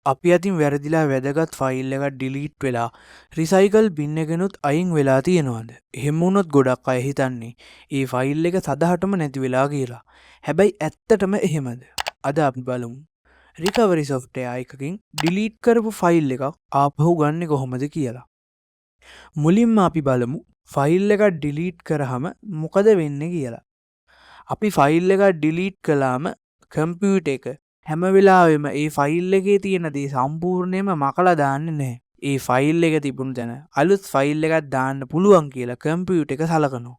අපි අතින් වැරදිලා වැදගත් ෆයිල් එකක් ඩිලීට් වෙලා රිසයිකල් බින් එකෙනුත් අයින් වෙලා තියෙනවද? එහෙම වුණොත් ගොඩක් අය හිතන්නේ ඒ ෆයිල් එක සදහටම නැති වෙලා කියලා. හැබැයි ඇත්තටම එහෙමද? අද අපි බලමු. රිකවරි සොෆ්ට්වෙයාර් එකකින් ඩිලීට් කරපු ෆයිල් එකක් ආපහු ගන්න කොහොමද කියලා. මුලින්ම අපි බලමු ෆයිල් එකක් ඩිලීට් කරාම මොකද වෙන්නේ කියලා. අපි ෆයිල් එකක් ඩිලීට් කළාම කම්පියුටර් එක හැම වෙලාවෙම ඒ ෆයිල් එකේ තියෙන දේ සම්පූර්ණයෙන්ම මකලා දාන්නේ නැහැ. ඒ ෆයිල් එක තිබුණු තැන අලුත් ෆයිල් එකක් දාන්න පුළුවන් කියලා කම්පියුටර් එක සලකනවා.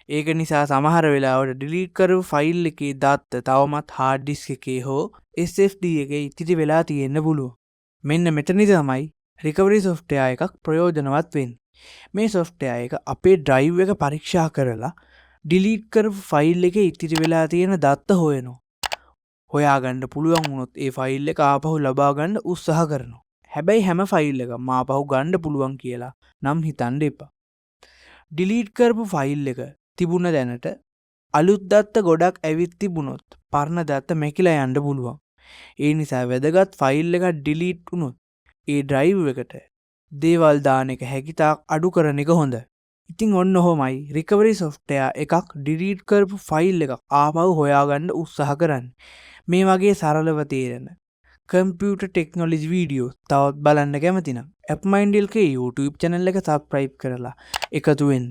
ඒක නිසා සමහර වෙලාවට ඩිලීට් කරපු ෆයිල් එකේ දත්ත තවමත් හાર્ඩ් ඩිස්ක් එකේ හෝ SSD එකේ ඉතිරි වෙලා තියෙන්න පුළුවන්. මෙන්න මෙතනදි තමයි රිකවරි සොෆ්ට්වෙයාර් එකක් ප්‍රයෝජනවත් වෙන්නේ. මේ සොෆ්ට්වෙයාර් එක අපේ ඩ්‍රයිව් එක පරීක්ෂා කරලා ඩිලීට් කරපු ෆයිල් එකේ ඉතිරි වෙලා තියෙන දත්ත හොයනවා. හොයාගන්න පුළුවන් වුණොත් ඒ ෆයිල් එක ආපහු ලබා ගන්න උත්සාහ කරනවා. හැබැයි හැම ෆයිල් එකක්ම ආපහු ගන්න පුළුවන් කියලා නම් හිතන්න එපා. ඩිලීට් කරපු ෆයිල් එක තිබුණ දැනට අලුත් දත්ත ගොඩක් ඇවිත් තිබුණොත් පරණ දත්ත මැකිලා යන්න පුළුවන්. ඒ නිසා වැදගත් ෆයිල් එකක් ඩිලීට් වුණොත් ඒ ඩ්‍රයිව් එකට දේවල් දාන එක හැකිතාක් අඩු කරන එක හොඳයි. ඉතින් ඔන්න ඔහොමයි රිකවරි සොෆ්ට්වෙයාර් එකක් ඩිලීට් කරපු ෆයිල් එකක් ආපහු හොයාගන්න උත්සාහ කරන්නේ. මේ වගේ සරලව තේරෙන කම්පියුටර් ටෙක්නොලොජි වීඩියෝ තවත් බලන්න කැමතිනම් ඇප්මයින්ඩල්ගේ YouTube channel එක subscribe කරලා එකතු වෙන්න.